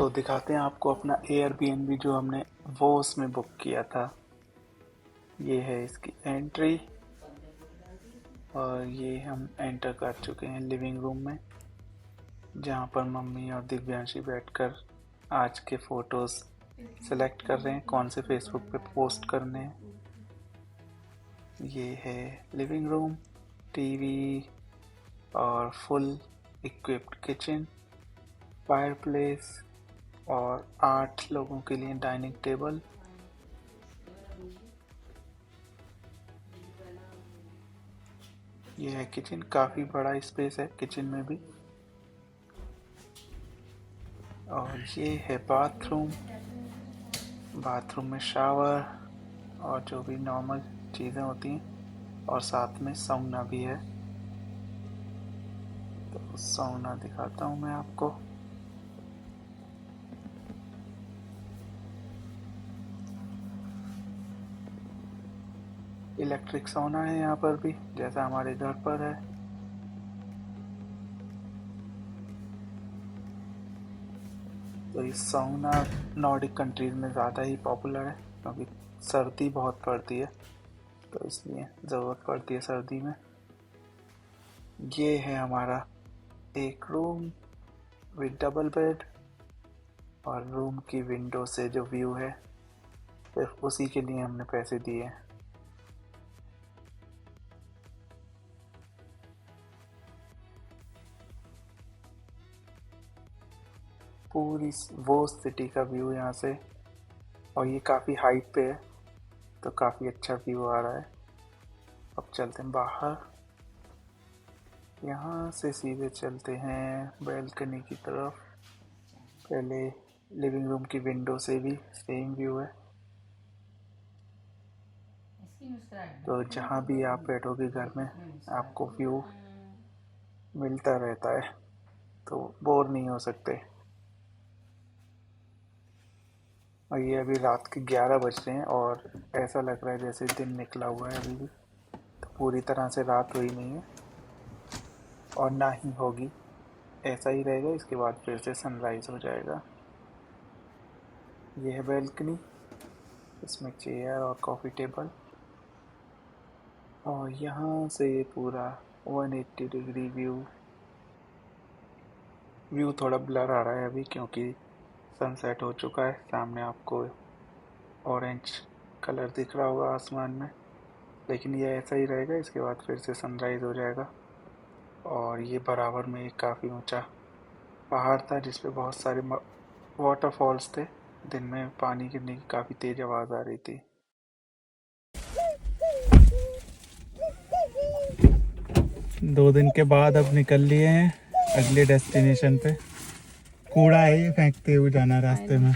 तो दिखाते हैं आपको अपना एयरबीएनबी जो हमने वोस में बुक किया था। ये है इसकी एंट्री और ये हम एंटर कर चुके हैं लिविंग रूम में, जहाँ पर मम्मी और दिव्यांशी बैठकर आज के फोटोज सेलेक्ट कर रहे हैं कौन से फेसबुक पे पोस्ट करने हैं। ये है लिविंग रूम, टीवी और फुल इक्विप्ड किचन, फायरप्लेस और 8 लोगों के लिए डाइनिंग टेबल। ये है किचन, काफ़ी बड़ा स्पेस है किचन में भी। और ये है बाथरूम, बाथरूम में शावर और जो भी नॉर्मल चीज़ें होती हैं, और साथ में साउना भी है। तो साउना दिखाता हूँ मैं आपको। इलेक्ट्रिक साउना है यहाँ पर भी, जैसा हमारे घर पर है। तो ये साउना नॉर्डिक कंट्रीज में ज़्यादा ही पॉपुलर है, क्योंकि सर्दी बहुत पड़ती है, तो इसलिए ज़रूरत पड़ती है सर्दी में। ये है हमारा एक रूम विद डबल बेड, और रूम की विंडो से जो व्यू है सिर्फ उसी के लिए हमने पैसे दिए हैं। पूरी वो सिटी का व्यू यहाँ से, और ये काफ़ी हाइट पे है तो काफ़ी अच्छा व्यू आ रहा है। अब चलते हैं बाहर, यहाँ से सीधे चलते हैं बैल्कनी की तरफ। पहले लिविंग रूम की विंडो से भी सेम व्यू है, तो जहाँ भी आप बैठोगे घर में आपको व्यू मिलता रहता है, तो बोर नहीं हो सकते। और ये अभी रात के 11 बज रहे हैं और ऐसा लग रहा है जैसे दिन निकला हुआ है अभी भी, तो पूरी तरह से रात हुई नहीं है और ना ही होगी, ऐसा ही रहेगा। इसके बाद फिर से सनराइज हो जाएगा। ये है बैल्कनी, इसमें चेयर और कॉफ़ी टेबल, और यहाँ से ये पूरा 180 डिग्री व्यू थोड़ा ब्लर आ रहा है अभी, क्योंकि सनसेट हो चुका है। सामने आपको ऑरेंज कलर दिख रहा होगा आसमान में, लेकिन ये ऐसा ही रहेगा। इसके बाद फिर से सनराइज़ हो जाएगा। और ये बराबर में एक काफ़ी ऊंचा पहाड़ था जिस पे बहुत सारे वाटरफॉल्स थे। दिन में पानी गिरने की काफ़ी तेज़ आवाज़ आ रही थी। 2 दिन के बाद अब निकल लिए हैं अगले डेस्टिनेशन पे। कूड़ा है ये फेंकते हुए जाना रास्ते में,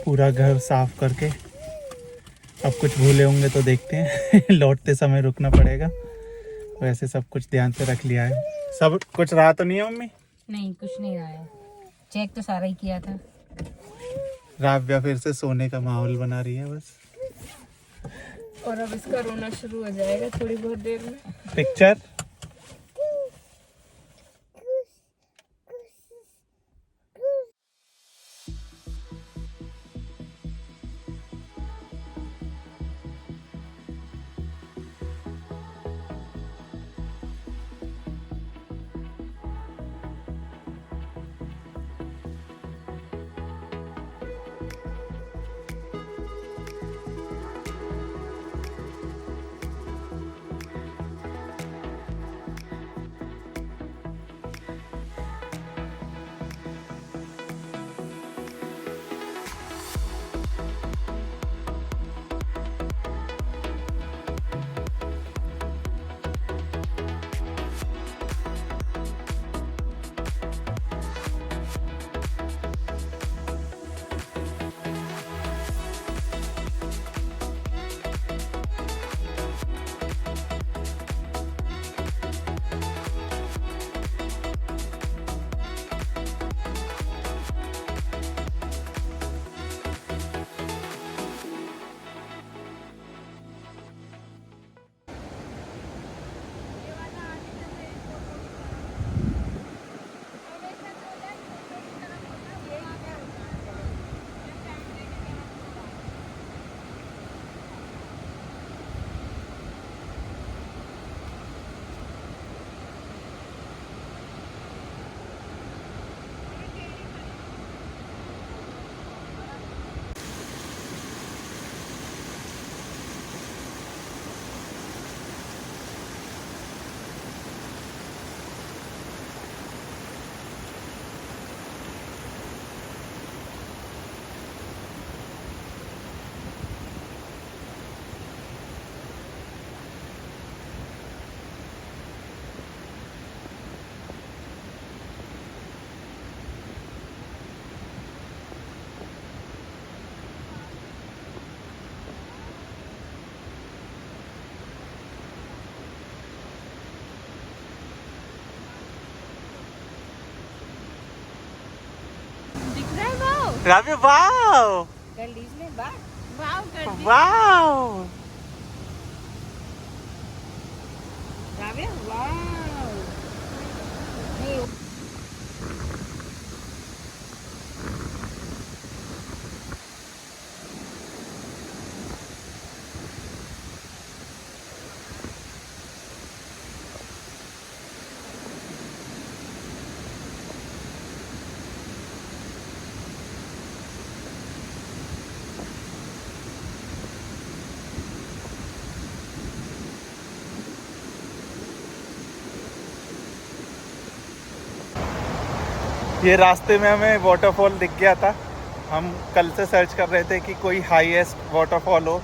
पूरा घर साफ करके। अब कुछ भूले होंगे तो देखते हैं लौटते समय रुकना पड़ेगा। वैसे सब कुछ ध्यान से रख लिया है। सब कुछ रहा तो नहीं है मम्मी? नहीं, कुछ नहीं रहा है, चेक तो सारा ही किया था। राव्या फिर से सोने का माहौल बना रही है बस। और अब इसका रोना शुरू हो जाएगा थोड़ी बहुत देर में। पिक्चर राबी वाओ कर लीजिए बात। वाव कर दी। वाओ। रावे वाओ। नहीं ये रास्ते में हमें वाटरफॉल दिख गया था। हम कल से सर्च कर रहे थे कि कोई हाईएस्ट वाटरफॉल हो,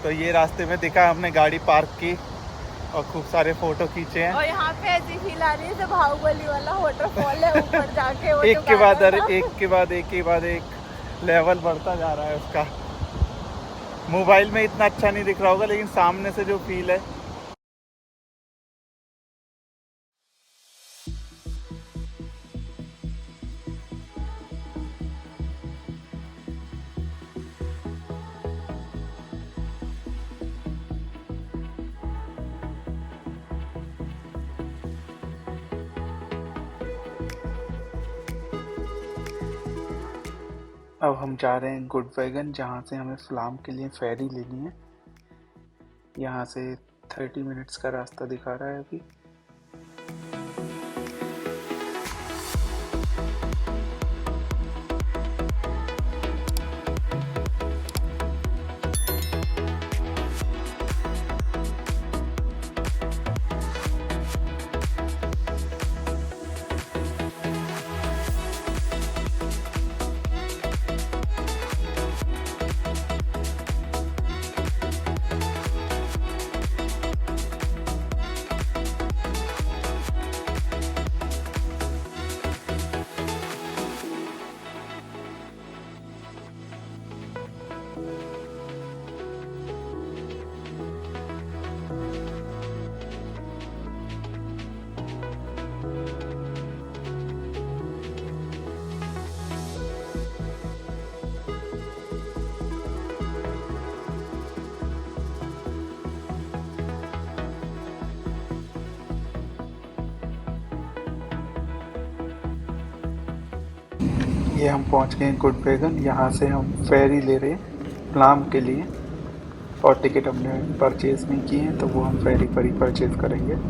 तो ये रास्ते में दिखा। हमने गाड़ी पार्क की और खूब सारे फोटो खींचे हैं। और यहाँ पे ऐसी फील आ रही है जब बाहुबली वाला वाटरफॉल है ऊपर जाके वो एक जो के बाद गाना है ना। एक के बाद एक के बाद एक लेवल बढ़ता जा रहा है उसका। मोबाइल में इतना अच्छा नहीं दिख रहा होगा, लेकिन सामने से जो फील है। अब हम जा रहे हैं गुड वैगन, जहाँ से हमें फ्लाम के लिए फेरी लेनी है। यहाँ से 30 मिनट्स का रास्ता दिखा रहा है अभी। ये हम पहुंच गए हैं गुड वैगन। यहाँ से हम फेरी ले रहे हैं फ्लाम के लिए, और टिकट हमने परचेज नहीं की है, तो वो हम फेरी पर ही परचेज करेंगे।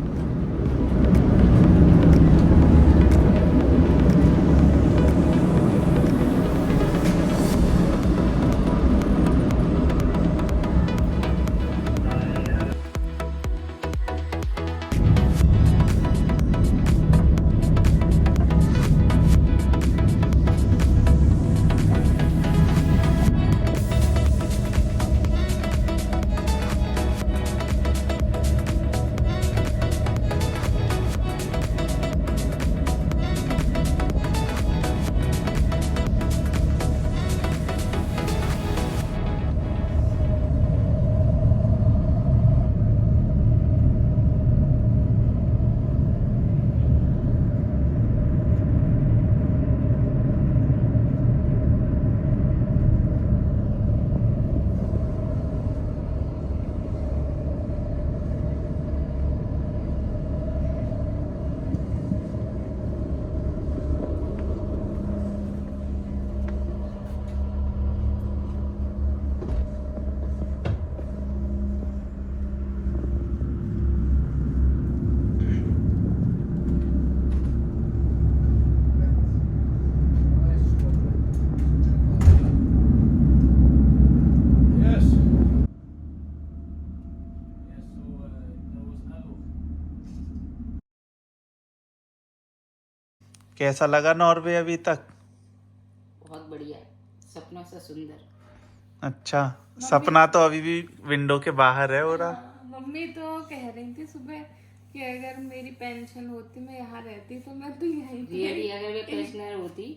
कैसा लगा नॉर्वे अभी तक? बहुत बढ़िया, सपनों से सुंदर। अच्छा, सपना तो अभी भी विंडो के बाहर है हो रहा। मम्मी तो कह रही थी सुबह कि अगर मेरी पेंशन होती, मैं यहाँ रहती तो मैं तो यहीं रियली अगर मैं पेंशनर होती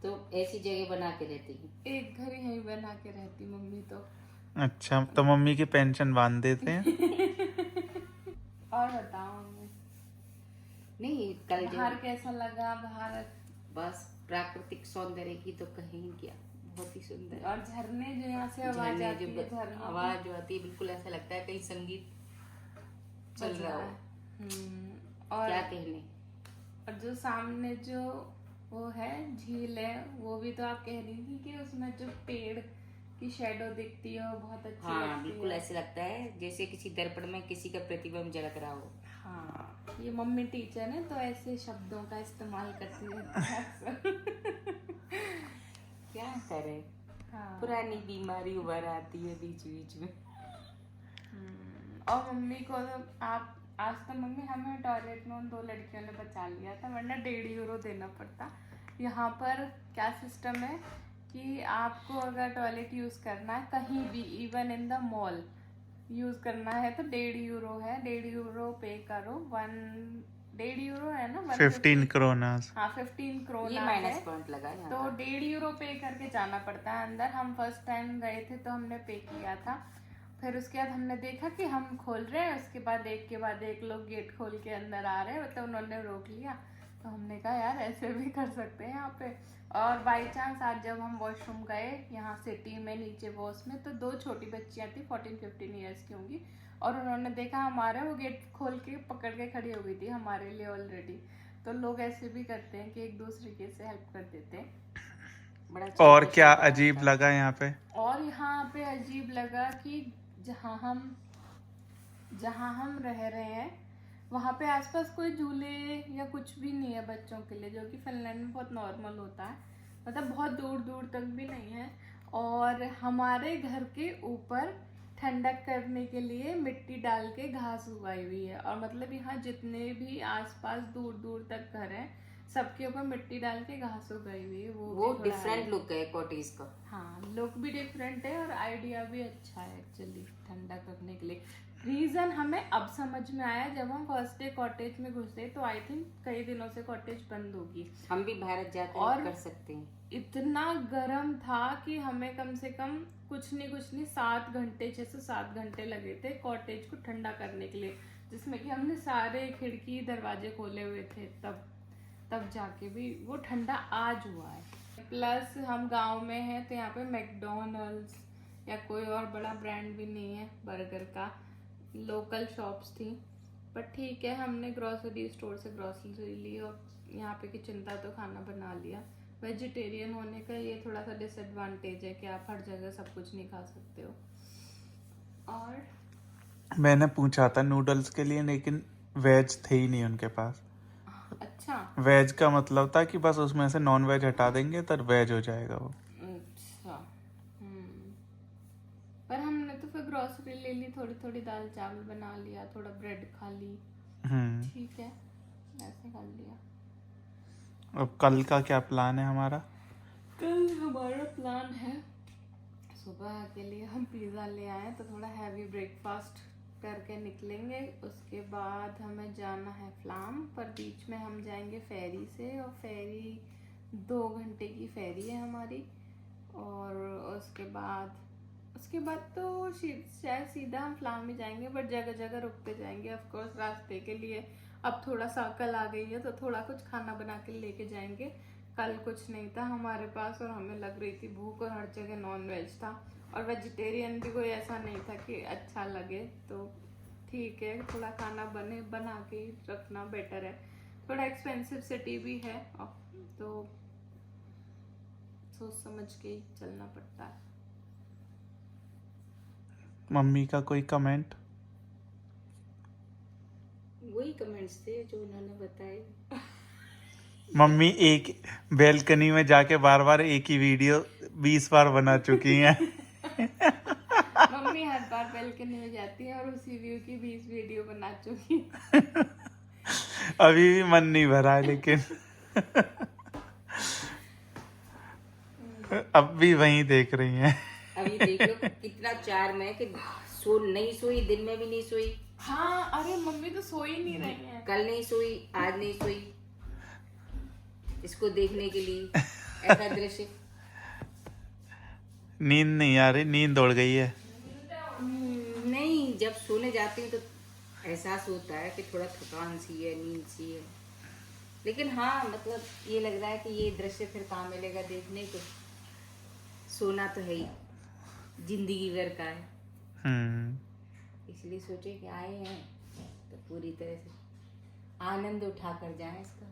तो ऐसी जगह बना के रहती। एक घर यहीं बना के रहती मम्मी तो। अच्छा, तो मम्मी की पेंशन बांध देते हैं। और बताओ मम्मी, नहीं कल बाहर कैसा लगा? बाहर बस प्राकृतिक सौंदर्य की तो कहीं क्या। बहुत ही सुंदर। और झरने जो यहाँ से आवाज झरने आती है, झरनों आवाज जो आती है, बिल्कुल ऐसा लगता है कहीं संगीत चल रहा हो। और क्या कहने। और जो सामने जो वो है झील है, वो भी तो आप कह रही थी कि उसमें जो पेड़ की शैडो दिखती है वो बहुत अच्छी हाँ लगती बिल्कुल है। ऐसे लगता है जैसे किसी दर्पण में किसी का प्रतिबिंब झलक रहा हो। हाँ, ये मम्मी टीचर है तो ऐसे शब्दों का इस्तेमाल करती रहती है अक्सर। क्या करे, हाँ। पुरानी बीमारी उभर आती है बीच बीच में। और मम्मी को तो आप आज तो मम्मी हमें टॉयलेट में उन 2 लड़कियों ने बचा लिया था, वरना 1.5 यूरो देना पड़ता। यहाँ पर क्या सिस्टम है कि आपको अगर टॉयलेट यूज करना है कहीं भी, even in the mall use करना है तो 1.5 यूरो है, 1.5 यूरो पे करो। 1.5 यूरो है ना, 15 क्रोनास। हाँ 15 क्रोना ये है, माइनस पॉइंट लगा यहाँ तो का। 1.5 यूरो पे करके जाना पड़ता है अंदर। हम फर्स्ट टाइम गए थे तो हमने पे किया था, फिर उसके बाद हमने देखा कि हम खोल रहे हैं, उसके बाद एक के बाद एक लोग गेट खोल के अंदर आ रहे हैं, तो उन्होंने रोक लिया। तो हमने कहा यार ऐसे भी कर सकते हैं यहाँ पे। और बाई चांस आज जब हम वॉशरूम गए यहाँ सिटी में नीचे वॉश में, तो 2 छोटी बच्चियाँ थी 14-15 ईयर्स की होंगी, और उन्होंने देखा हमारे, वो गेट खोल के पकड़ के खड़ी हो गई थी हमारे लिए ऑलरेडी। तो लोग ऐसे भी करते हैं कि एक दूसरे के से हेल्प कर देते हैं। बड़ा और चेक क्या बना अजीब था। लगा यहाँ पे? और यहाँ पे अजीब लगा कि जहाँ हम रह रहे हैं वहाँ पे आसपास कोई झूले या कुछ भी नहीं है बच्चों के लिए, जो कि फिनलैंड में बहुत नॉर्मल होता है, मतलब बहुत दूर दूर तक भी नहीं है। और हमारे घर के ऊपर ठंडक करने के लिए मिट्टी डाल के घास उगाई हुई है, और मतलब यहाँ जितने भी आसपास दूर दूर तक घर हैं सबके ऊपर मिट्टी डाल के घास उगाई हुई है। वो भी थोड़ा डिफरेंट लुक है कॉटेज का। हाँ, लुक भी डिफरेंट है और आइडिया भी अच्छा है एक्चुअली ठंडा करने के लिए। रीजन हमें अब समझ में आया, जब हम फर्स्ट डे कॉटेज में घुसे तो आई थिंक कई दिनों से कॉटेज बंद होगी। हम भी भारत जाकर और कर सकते हैं। इतना गर्म था कि हमें कम से कम कुछ नहीं 7 घंटे 6 से 7 घंटे लगे थे कॉटेज को ठंडा करने के लिए, जिसमें कि हमने सारे खिड़की दरवाजे खोले हुए थे, तब जाके भी वो ठंडा आज हुआ है। प्लस हम गांव में हैं तो यहाँ पे मैकडॉनल्ड्स या कोई और बड़ा ब्रांड भी नहीं है बर्गर का, लोकल शॉप्स थी। पर ठीक है, हमने ग्रोसरी स्टोर से ग्रोसरी ली और यहाँ पे किचन था तो खाना बना लिया। वेजिटेरियन होने का ये थोड़ा सा डिसएडवांटेज है कि आप हर जगह सब कुछ नहीं खा सकते हो। और मैंने पूछा था नूडल्स के लिए, लेकिन वेज थे ही नहीं उनके पास। अच्छा वेज का मतलब था कि बस उसमें से नॉन वेज हटा देंगे तो वेज हो जाएगा वो। अच्छा पर हमने तो फिर ग्रोसरी ले ली, थोड़ी थोड़ी दाल चावल बना लिया, थोड़ा ब्रेड खा ली, ठीक है ऐसे कर लिया। अब कल का क्या प्लान है हमारा? कल हमारा प्लान है सुबह के लिए हम पिज़्ज़ा ले आए तो थोड़ा हैवी ब्रेकफास्ट करके निकलेंगे। उसके बाद हमें जाना है फ्लाम, पर बीच में हम जाएंगे फेरी से, और फेरी 2 घंटे की फेरी है हमारी। और उसके बाद तो शायद सीधा हम फ्लाम ही जाएंगे, बट जगह जगह रुकते जाएंगे ऑफ कोर्स रास्ते के लिए। अब थोड़ा सा अकल आ गई है तो थोड़ा कुछ खाना बना के लेके जाएंगे। कल कुछ नहीं था हमारे पास और हमें लग रही थी भूख, और हर जगह नॉन वेज था, और वेजिटेरियन भी कोई ऐसा नहीं था कि अच्छा लगे। तो ठीक है, थोड़ा खाना बना के रखना बेटर है। थोड़ा एक्सपेंसिव सिटी भी है तो सोच समझ के ही चलना पड़ता है। मम्मी का कोई कमेंट? वही कमेंट्स थे जो उन्होंने बताए। मम्मी एक बेलकनी में जाके बार बार एक ही वीडियो 20 बार बना चुकी हैं। मम्मी हर बार बेलकनी में जाती है और उसी व्यू की 20 वीडियो बना चुकी। अभी भी मन नहीं भरा है, लेकिन अब भी वही देख रही हैं। अभी देख लो कितना चार्म है कि नहीं सोई, दिन में भी नहीं सोई। हाँ, अरे मम्मी तो सो ही नहीं रही है। कल नहीं सोई, आज नहीं सोई, इसको देखने के लिए ऐसा दृश्य। नींद नहीं आ रही, नींद उड़ गई है। नहीं, जब सोने जाती हूँ तो एहसास होता है कि थोड़ा थकान सी है, नींद सी है, लेकिन हाँ मतलब ये लग रहा है कि ये दृश्य फिर कहाँ मिलेगा देखने को। सोना तो है ही, जिंदगी भर का है, इसलिए सोचे कि आए हैं तो पूरी तरह से आनंद उठा कर जाएं इसका।